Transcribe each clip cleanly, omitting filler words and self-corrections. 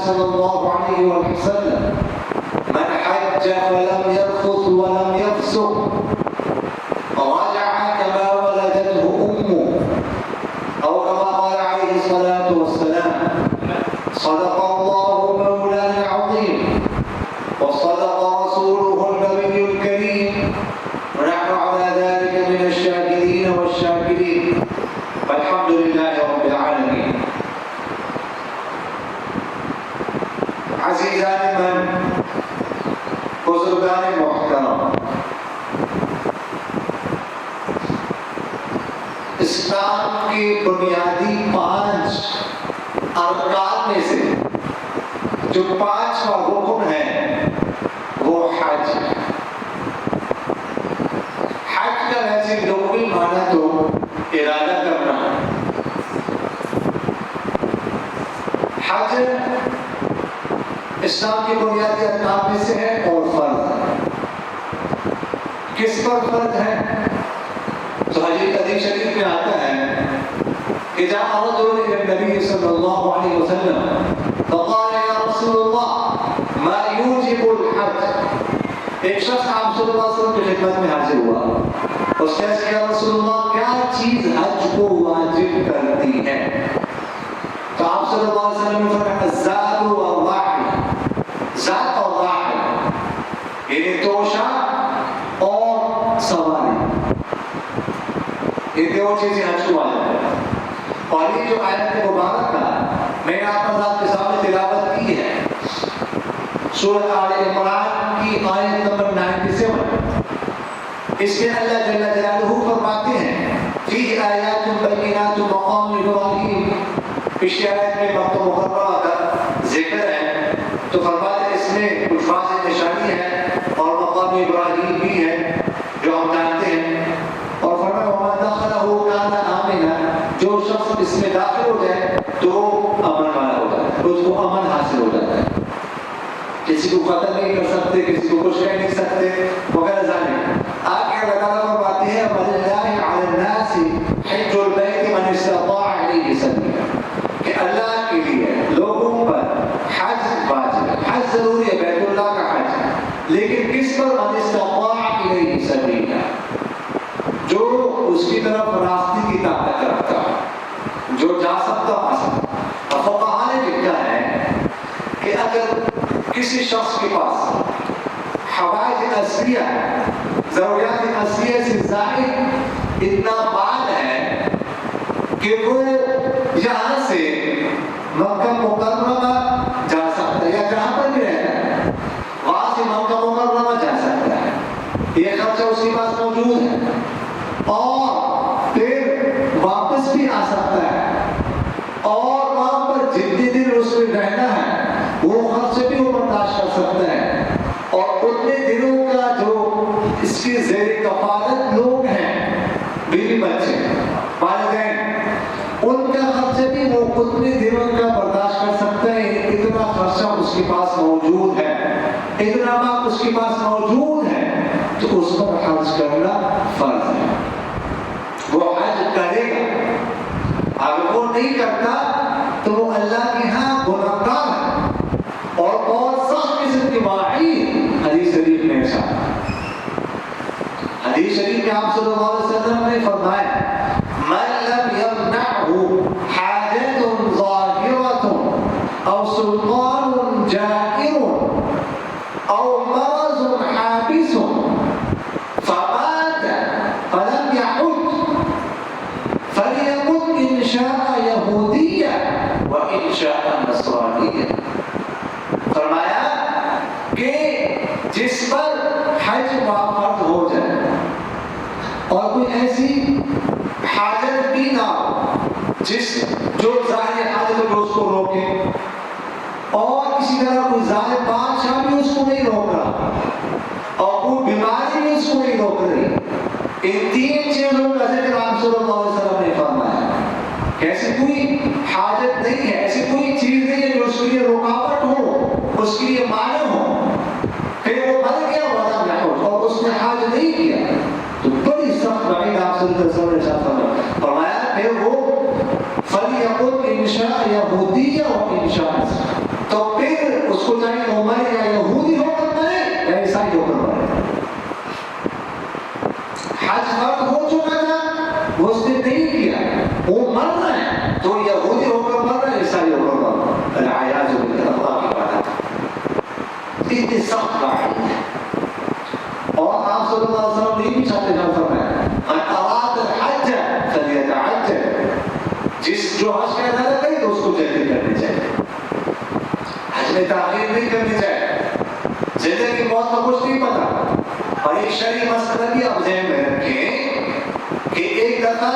صلى الله عليه وسلم من حج فلم يرفث ولم يفسق رجع كما ولدته أمه أو كما قال عليه الصلاة والسلام صدق الله مولانا العظيم وصدق رسوله النبي الكريم ونحن على ذلك من الشاهدين والشاكرين والحمد لله رب العالمين. عزیزان من، بزرگان محترم، اسلام کی بنیادی 5 ارکان میں سے جو 5واں رکن ہے وہ حج. حج کا ویسے لغوی معنی تو ارادہ کرنا. حج اسلام کی بنیادی ارکان میں سے ہے اور فرض ہے. کس پر فرض ہے؟ تو حدیث شریف میں آتا ہے کہ جاء رجل الى النبي صلی اللہ علیہ وسلم فقال یا رسول اللہ ما يوجب الحج. ایک شخص آپ صلی اللہ علیہ وسلم کی خدمت میں حاضر ہوا. اس نے کہا یا رسول اللہ کیا چیز حج کو واجب کرتی ہے؟ تو آپ صلی اللہ علیہ وسلم نے فرمایا الزاد والراحل. ذات اور راحل یعنی توشہ اور سواری، یہ دو چیزیں حج کو واجب ہے. اور یہ جو آیت مبارکہ میں نے آپ حضرات کے سامنے تلاوت کی ہے سورۃ آل عمران کی آیت نمبر 97، اس میں اللہ جل جلالہ فرماتے ہیں فیہ آیات بینات مقام ابراہیم. پچھلی آیت میں مکہ مکرمہ کا ذکر ہے تو فرماتے ہیں اس میں کچھ واضح نشانی ہے اور مقام ابراہیم بھی ہے جو ہم جانتے ہیں. اور فرمایا ومن دخلہ کان آمنا، جو شخص اس میں داخل ہو جائے تو امن والا ہو جاتا ہے، اس کو امن حاصل ہو جاتا ہے. کسی کو قتل نہیں کر سکتے، کسی کو کچھ کہہ نہیں سکتے وغیرہ ذالک. آگے اللہ تعالیٰ فرماتے ہیں وَلِلَّهِ عَلَى النَّاسِ حِجُّ الْبَيْتِ مَنِ اسْتَطَاعَ إِلَيْهِ سَبِيلًا، کہ اللہ کے لیے لوگوں پر حج واجب ہے. حج ضروری ہے، بیت اللہ کا حج، لیکن کس پر؟ مَنِ اسْتَطَاعَ إِلَيْهِ سَبِيلًا، جو اس کی طرف راستے کی طاقت رکھتا ہے، جو جا سکتا آ سکتا. فقہاء نے لکھا ہے کہ اگر کسی شخص کے پاس حوائج اصلیہ ضروریات اصلیہ سے زائد اتنا مال ہے کہ وہ یہاں سے مکہ مکرمہ جا سکتا ہے یا جہاں پر بھی رہتا ہے وہاں سے مکہ مکرمہ جا سکتا ہے، یہ خرچہ اس کے پاس موجود ہے، اور پھر واپس بھی آ سکتا ہے، اور وہاں پر جتنے دن اس میں رہنا ہے وہ خرچے بھی وہ برداشت کر سکتا ہے. اور اتنے دنوں کا جو اس کی زیر کفالت لوگ ہیں، بیوی بچے والدین، ان کا خرچہ بھی وہ اتنے دنوں کا برداشت کر سکتا ہے. اتنا خرچہ اس کے پاس موجود ہے، اتنا مال اس کے پاس موجود ہے، تو اس پر حج کرنا فرض ہے. وہ حج کرے گا. اگر وہ نہیں کرتا تو وہ اللہ کے ہاں گنہگار ہے اور بہت سخت قسم کی وعید حدیث شریف میں ارشاد. حدیث شریف میں آپ صلی اللہ علیہ وسلم نے فرمایا من لم يمنعه حاجة ظاهرة او سلطان جائر او مرض حابس فمات فلم يحج فليمت ان شاء يهوديا وان شاء نصرانيا. فرمایا کہ جس پر حج فرض ہو جائے اور کوئی ایسی حاجت بھی نہ ہو جو ظاہر حاجت ہے اس کو روکے، اور اسی طرح کوئی ظاہر بادشاہ بھی اس کو نہیں روک رہا اور کوئی بیماری بھی اس کو نہیں روک رہی. ان 3 چیزوں کا ذکر آپ صلی اللہ علیہ وسلم نے فرمایا کہ ایسی کوئی حاجت نہیں ہے، ایسی کوئی چیز نہیں ہے جو اس کے لیے رکاوٹ ہو، اس کے لیے مانع ہو. پھر وہ مر گیا ولا محوج اور اس نے حج نہیں کیا تو بڑی سخت وعید آپ صلی اللہ علیہ وسلم نے فرمایا. پھر وہ فَلْيَقُلْ إِنْ شَاءَ يَهُودِيًّا وَإِنْ شَاءَ. تو پھر اس کو چاہیے وہ مرے یا یہودی ہو کر مرے یا عیسائی ہو کر مرے. حج فرض ہو چکا تھا وہ اس نے نہیں کیا, وہ مر رہا ہے تو یہودی ہو کر مر رہا ہے عیسائی ہو کر مر رہا ہے. العیاذ باللہ, اللہ کی بات ہے. اتنی سخت بات ہے. اور آپ صلی اللہ علیہ وسلم نے بھی چاہتے جان فرمایا من اراد الحج فلیتعجل, جو حج کا ارادہ کرے تو اس کو جلدی کرنی چاہیے, حج میں تاخیر نہیں کرنی چاہیے. زندگی موت کا کچھ نہیں پتا. اور ایک شرعی مسئلہ بھی آپ ذہن میں رکھیں کہ ایک دفعہ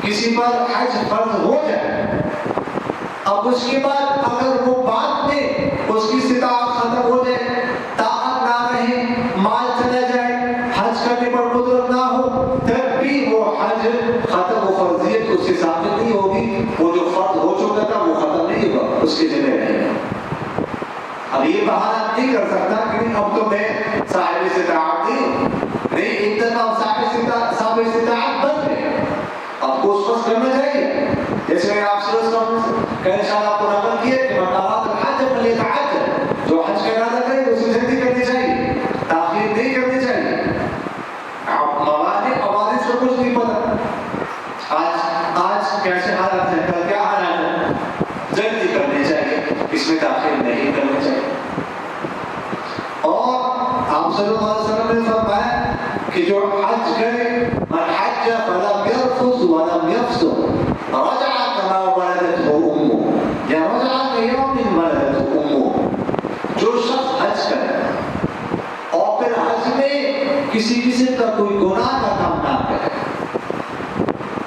کسی پر حج فرض ہو جائے, اب اس کے بعد اگر وہ بعد میں اس کی استطاعت ختم ہو جائے, طاقت نہ رہے, مال چلا جائے, حج کرنے پر قدرت نہ ہو, تب بھی وہ حج ختم و فرضیت اس سے ثابت نہیں ہوگی. وہ جو فرض ہو چکا تھا وہ ختم نہیں ہوگا, اس کے جگہ رہے گا. اب یہ بہانہ نہیں کر سکتا کہ اب تو میں صاحب استطاعت نہیں, ایک دفعہ صاحب استطاعت بن گئے, اب کو اس وقت کرنا چاہیے. جیسے میں آپ سے انشاءاللہ آپ کو نقل کیا کہ من اراد الحج فلیتعجل, جو حج کا ارادہ کرے تو اسے جلدی کرنی چاہیے, تاخیر نہیں کرنی چاہیے. عوارض کا کچھ نہیں پتا, آج کیسے حالات ہیں, کل کیا حالات ہیں, جلدی کرنی چاہیے, اس میں تاخیر نہیں کرنی چاہیے. اور آپ صلی اللہ علیہ وسلم نے فرمایا کہ جو حج کرے من حج فلم يرفث ولم يفسق رجع كما ولدته امه یا رجع كيوم ولدته امه. جو شخص حج کرے اور پھر حج میں کسی قسم کا کوئی گناہ کا کام نہ کرے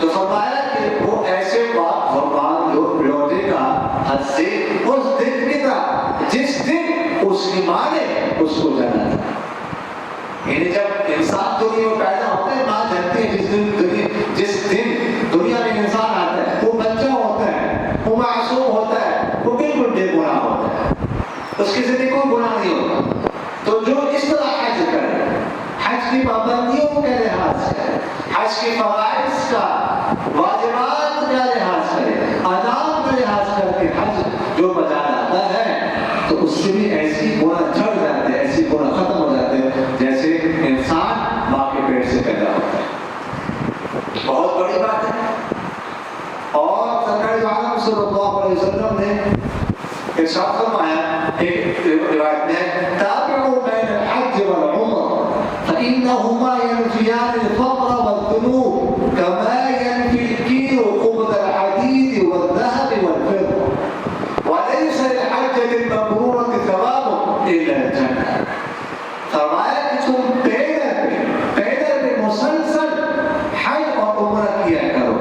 تو فرمایا کہ وہ ایسے بات فرمان لوٹے گا حج سے اس دن کی طرح جس دن اس کی ماں نے اس کو جانا تھا. یعنی جب انسان دنیا میں پیدا ہوتا ہے, ماں جانتی ہے جس دن دنیا میں انسان آتا ہے, وہ بچہ ہوتا ہے, وہ معصوم ہوتا ہے, وہ بالکل بے گناہ ہوتا ہے, اس کی زندگی کوئی گناہ نہیں ہوتا. تو جو اس طرح حج کرے, حج کی پابندیوں کے لحاظ سے, حج کی فرائض کا, واجبات کا لحاظ کرے, آداب کا لحاظ کر کے حج جو بجا جاتا ہے تو اس سے بھی ایسی گناہ جھڑ جاتے ہیں, ایسی گناہ ختم ہو جاتے ہیں جیسے انسان ماں کے پیٹ سے پیدا ہوتا ہے. بہت بڑی بات ہے. اور سرکار دو عالم صلی اللہ علیہ وسلم نے ارشاد فرمایا ایک روایت میں, تابعوا بین الحج والعمرہ فإنهما ينفيان الفقر والذنوب كما ينفي الكير قبض الحديد والذهب والفضة وليس للحجة المبرورة ثواب إلا الجنة. فرمایا کہ تم پیدل پہ مسلسل حج اور عمرہ کیا کرو,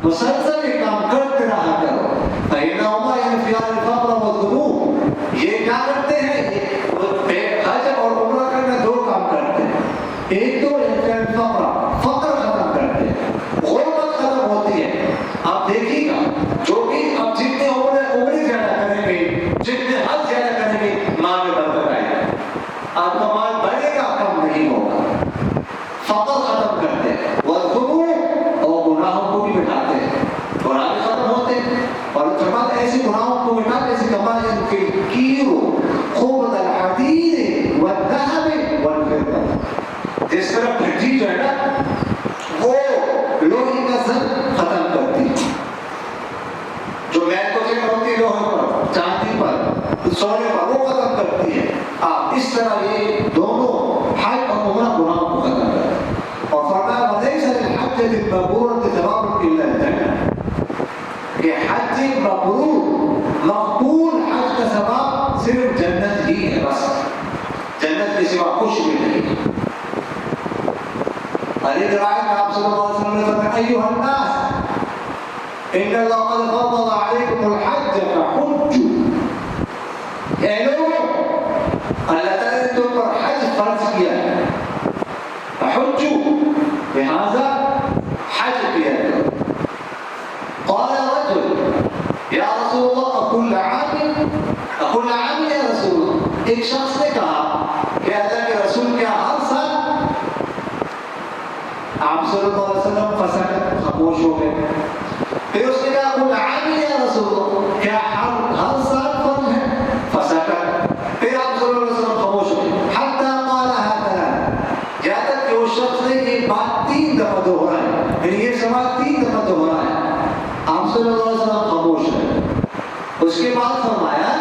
مسلسل یہ کام کرتے رہا کرو. فإنهما ينفيان الفقر والذنوب, یہ کیا کرتے ہیں, حج اور عمرہ کرنا دو کام کرتے ہیں. ایک تو ينفيان الفقر, فقر ختم کرتے ہیں, غربت ختم ہوتی ہے. آپ دیکھیے گا جو بھی اب جتنے عمرے زیادہ کریں گے, جتنے حج زیادہ کریں گے, ماں میں برکت آئے گا, آپ کا مال بڑھے گا, کم نہیں ہوگا. فقر ختم کرتے ہیں, والذنوب, اور گناہوں کو بھی مٹاتے ہیں, گناہ بھی ختم ہوتے ہیں. اور فرماتے ایسے گناہوں کو مٹاتے جیسے کما ينفي الكير قبض الحديد والذهب والفضة, جس طرح بھٹی جو ہے نا وہ لوہے کا زنگ ختم کرتی ہے, جو میل کو چیک ہوتی ہے لوہے پر, چاندی پر, سونے پر, وہ ختم کرتی ہے. اس طرح یہ دونوں حج اور عمرہ گناہوں کو ختم کرتے ہیں. اور فرمایا وَلَيْسَ لِلْحَجَّةِ الْمَبْرُورَةِ ثَوَابٌ إِلَّا الْجَنَّةُ, کہ حج مبرور مقبول حج کا ثواب صرف جنت ہی ہے, بس جنت کے سوا کچھ بھی نہیں. علی روایت میں آپ صلی اللہ علیہ وسلم نے فرمایا ایھا الناس ان اللہ قد فرض علیکم الحج فحجوا, اے لوگوں اللہ تعالیٰ نے تم پر حج فرض کیا ہے, فحجوا, لہذا حج کیا کرو. قال رجل یا رسول اللہ اکل عام یا رسول اللہ, ایک شخص نے کہا کہ اللہ کے رسول کیا ہر سال. آپ صلی اللہ علیہ وسلم فسکت, خاموش ہو گئے. پھر اس نے کہا اکل عام یا رسول اللہ, کیا ہر سال شخص نے یہ بات 3 دفعہ دوہرائی، یعنی یہ سوال 3 دفعہ دوہرایا، آپ صلی اللہ علیہ وسلم خاموش ہے۔ اس کے بعد فرمایا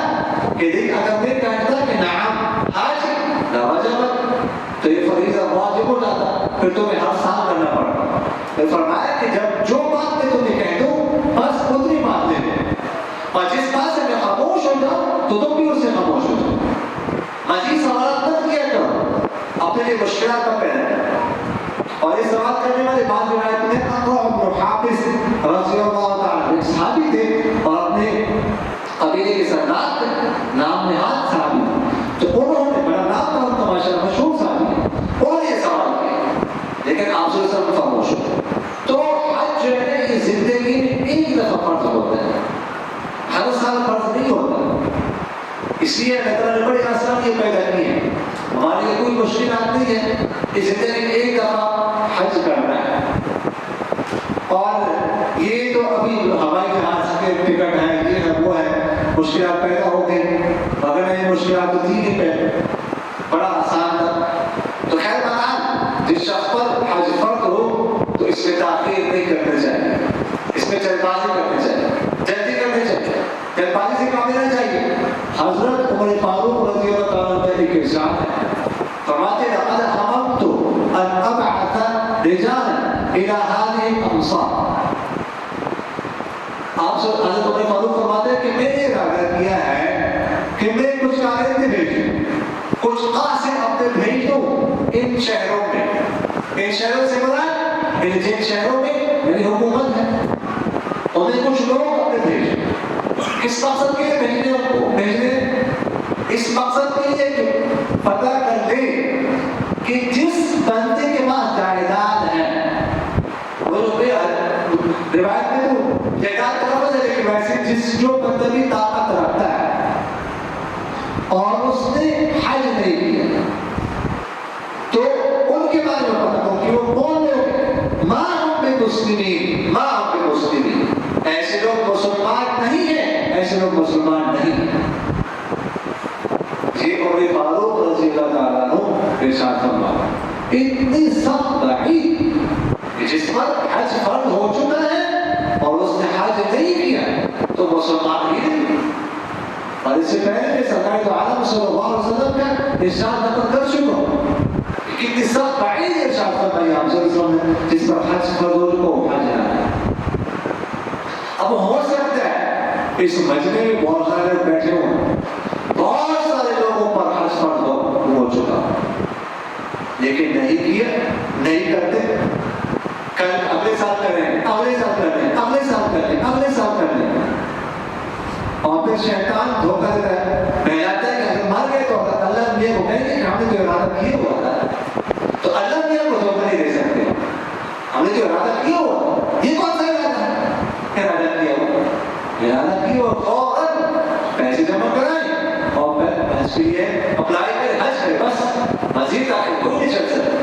کہ دیکھ اگر میں کہتا کہ نعم حج لا وجبت تو یہ فریضہ واجب ہو جاتا، پھر تمہیں ہر سال کرنا پڑتا۔ پھر فرمایا کہ جب جو بات میں تمہیں کہہ دوں بس اتنی بات لے لو، اور جس بات سے میں خاموش ہو جاؤں تو تم بھی اس سے خاموش ہو جاؤ، مزید سوالات مت کیا کرو، اپنے لیے مشکلات کا پیدا کرو۔ اور یہ سوال کرنے والے بعض روایت میں اقرع بن حابس رضی اللہ تعالیٰ ایک صحابی تھے اور اپنے قبیلے کے سردار تھے، نام نہاد صحابی، تو انہوں نے بڑا نام کا ان کا ماشاءاللہ مشہور صحابی ہے، انہوں نے یہ سوال کیا، لیکن آپ صلی اللہ علیہ وسلم خاموش ہو۔ تو حج جو ہے یہ زندگی میں ایک دفعہ فرض ہوتا ہے، ہر سال فرض نہیں ہوتا، اس لیے اللہ تعالیٰ نے بڑی آسانی پیدا کی ہے، ہمارے لیے کوئی مشکلات نہیں ہے کہ زندگی میں ایک دفعہ حج کرنا ہے۔ اور یہ تو ابھی ہوائی جہاز کے ٹکٹ ہے، یہ ہے وہ ہے، مشکلات پیدا ہو گئی، مگر یہ مشکلات تو تھی نہیں پہلے، بڑا آسان تھا۔ تو خیر بہرحال جس شخص پر حج فرض ہو تو اس میں تاخیر نہیں کرنا چاہیے، اس میں جلد بازی کرنی چاہیے، جلدی کرنی چاہیے، جلد بازی سے کام لینا چاہیے۔ حضرت عمر فاروق رضی اللہ تعالیٰ عنہ ایک ارشاد ہے، فرماتے ہیں لقد حممت ان ابعث رجالا الى هذه الامصار۔ آپ سے حضرت عمر فاروق فرماتے ہیں کہ میں نے ارادہ کیا ہے کہ میں کچھ کارندے بھیجوں، کچھ قاصد اپنے بھیج دوں ان شہروں میں، ان شہروں سے مراد ان جن شہروں میں میری حکومت ہے، انہیں کچھ لوگ اپنے بھیجیں۔ کس مقصد کے لیے بھیجنے ان کو بھیجنے؟ اس مقصد کے لیے کہ پتہ کر لے کہ جس بندے کے پاس جائیداد ہے، وہ جو روایت میں تو جائیداد کا لفظ ہے لیکن ویسے جس جو بندہ بھی طاقت رکھتا ہے اور اس نے حج نہیں کیا تو ان کے بارے میں پتہ کرو کہ وہ کون لوگ ہیں۔ ما ہم بمسلمین، ما ہم بمسلمین، ایسے لوگ مسلمان نہیں ہیں، ایسے لوگ مسلمان نہیں ہیں۔ یہ عمر فاروق رضی اللہ تعالیٰ عنہ ارشاد فرمایا اتنی سخت وعید جس پر حج فرض ہو چکا ہے اور اس نے حج نہیں کیا تو مسلمان ہی نہیں۔ اور اس سے پہلے میں سرکار دو عالم صلی اللہ علیہ وسلم کا ارشاد نقل کر چکا ہوں، کتنی سخت وعید ارشاد فرمایا آپ صلی اللہ علیہ وسلم نے جس پر حج فرض ہو چکا ہو حج نہ کرے۔ اب ہو سکتا ہے اس مجمع میں بہت سارے لوگ بیٹھے ہوں، بہت سارے لوگوں پر حج فرض ہو چکا لیکن نہیں کیا، نہیں کرتے، کل اگلے سال کریں، اگلے سال کریں، اگلے سال کریں، اگلے سال کریں، اور پھر شیطان دھوکہ دیتا ہے، بہلاتا ہے کہ اگر مر گئے تو اللہ میاں کو کہیں گے کہ ہم نے تو ارادہ کیا ہوا تھا، تو اللہ میاں کو دھوکہ نہیں دے سکتے، ہم نے جو ارادہ کیا ہوا تھا، یہ کون سا ارادہ ہے؟ ارادہ کیا ہوا، ارادہ کیا ہوا، فوراً پیسے جمع کرائیں اور پھر حج کے لیے اپلائی کریں، حج کریں، بس مزید آخر کوئی نہیں چل سکتا۔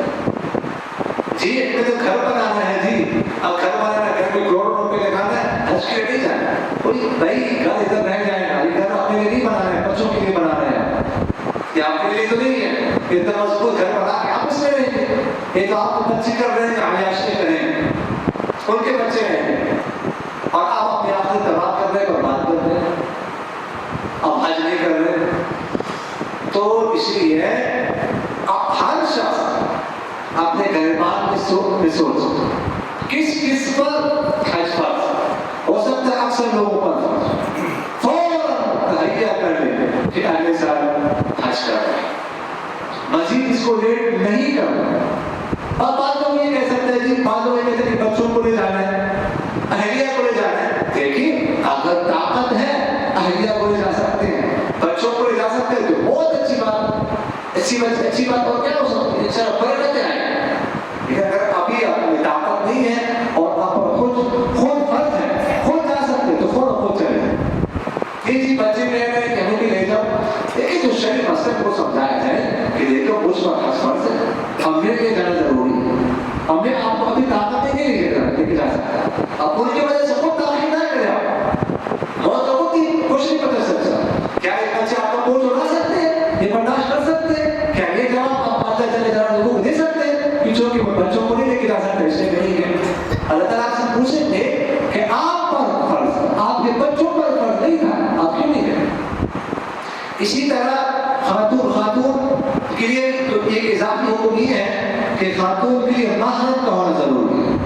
جی ایک میں تو گھر بنانا ہے، جی اب گھر بنانا ہے، گھر میں کروڑوں روپے لگانا ہے، حج کے لیے نہیں جانا، کوئی بھائی گھر ادھر رہ جائے گا، یہ گھر اپنے لیے نہیں بنانا ہے، بچوں کے لیے بنانا ہے، یہ آپ کے لیے تو نہیں ہے، اتنا مضبوط گھر بنا کے آپ اس میں رہیں گے، یہ تو آپ کو بچے کر رہے ہیں، عیاشی کریں، ان کے بچے ہیں اور آپ اپنے آپ سے تباہ کر رہے ہیں، برباد کر رہے ہیں، اب حج نہیں کر رہے۔ تو اس لیے اب ہر شخص اپنے گریبان میں سوچ کس کس پر حج فرض ہو سکتا ہے، اکثر لوگوں پر فرض، فوراً تہیہ کر لیں کہ اگلے سال حج کرنا ہے، مزید اس کو لیٹ نہیں کرنا۔ اور بعض لوگ یہ کہہ سکتے ہیں، جی بعض لوگ یہ کہتے ہیں کہ بچوں کو لے جانا ہے، اہلیہ کو لے جانا ہے، دیکھیے اگر طاقت ہے اہلیہ کو لے جا سکتے ہیں، بچوں کو لے جا سکتے ہیں تو بہت اچھی بات، اچھی بات اور کیا ہو سکتی ہے، انشاءاللہ برکتیں آئیں۔ لیکن اگر ابھی آپ میں طاقت نہیں ہے اور آپ خود فرض ہے، خود جا سکتے تو خود چلے جائیں، یہ جی بچے کہہ رہے ہیں کہ ہمیں بھی لے جاؤ، لیکن جو شریف مسئلے کو سمجھایا جائے کہ دیکھو مجھ پر حج فرض ہے، ہمیں لے جانا ضروری ہے، ہمیں آپ کو ابھی طاقت نہیں لے کے جا سکتا، اب ان کی وجہ سے خود تاخیر نہ کرے، آپ بہت لوگوں کی کچھ نہیں پتہ سکتا، کیا یہ بچے آپ کا بوجھ اٹھا سکتے ہیں، یہ برداشت کر سکتے ہیں، کیا یہ جواب آپ آتا چلے جانا لوگوں کو دے سکتے ہیں، پیچھوں کی بچوں کو نہیں لے کے جا سکتے، اس لیے نہیں ہے۔ اللہ تعالیٰ آپ سے پوچھیں گے کہ آپ پر فرض، آپ کے بچوں پر فرض نہیں تھا، آپ کیوں نہیں گئے؟ اسی طرح خاتون کے لیے تو ایک اضافی حکم یہ ہے کہ خاتون کے لیے محرم کا ہونا ضروری ہے۔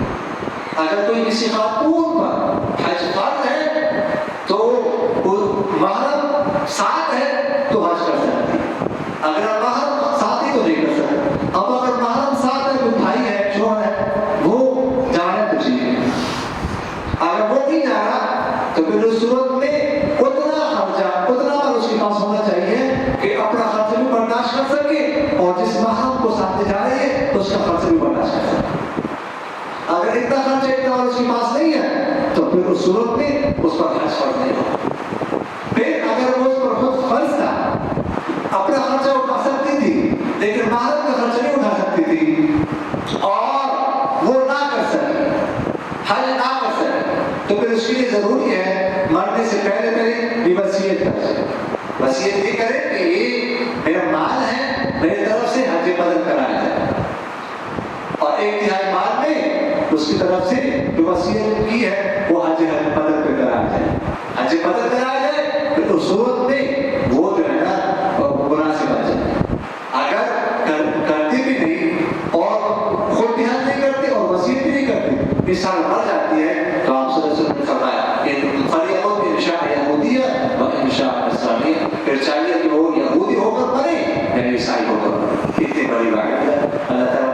اگر کوئی کسی خاتون پر حج فرض ہے تو محرم ساتھ ہے تو حج کر سکتی ہے، اگر محرم ساتھ ہی تو نہیں کر سکتی۔ اب اگر محرم ساتھ ہے، کوئی بھائی ہے، شوہر ہے، وہ جانا تو چاہیے، اگر وہ نہیں جا رہا تو پھر اس صورت میں اتنا خرچہ اس کے پاس ہونا چاہیے کہ اپنا خرچہ بھی برداشت کر سکے اور جس محرم کو ساتھ جا رہی ہے تو اس کا خرچہ بھی برداشت کر سکے۔ اگر اتنا خرچہ اس کے پاس نہیں ہے تو پھر اس صورت میں اس پر حج فرض نہیں ہوگا۔ پھر اگر وہ اس پر خود فرض تھا، اپنا خرچہ اٹھا سکتی تھی لیکن محرم کا خرچہ نہیں اٹھا سکتی تھی اور وہ نہ کر سکے، حج نہ کر سکے، تو پھر اس کے لیے ضروری ہے مرنے سے پہلے بھی وصیت کرے۔ وصیت یہ کرے کہ یہ میرا مال ہے، میری طرف سے حج بدل کرایا جائے، اور ایک تہائی مال میں اس کی طرف سے جو وصیت کی ہے وہ حج بدل پہ کرایا جائے، حج بدل کرایا جائے، پھر اس صورت میں وہ جو ہے نا گناہ سے بچ جائے۔ اگر کرتی بھی نہیں اور خود بھی حج نہیں کرتی اور وصیت بھی نہیں کرتی، اس سال مر جاتی ہے، تو آپ صلی اللہ علیہ وسلم نے فرمایا کہ فلیقت انشاء یہودیہ و انشاء نصرانیہ، پھر چاہیے کہ وہ یہودی ہو کر مرے یا عیسائی ہو کر مرے۔ اتنی بڑی بات ہے۔ اللہ تعالیٰ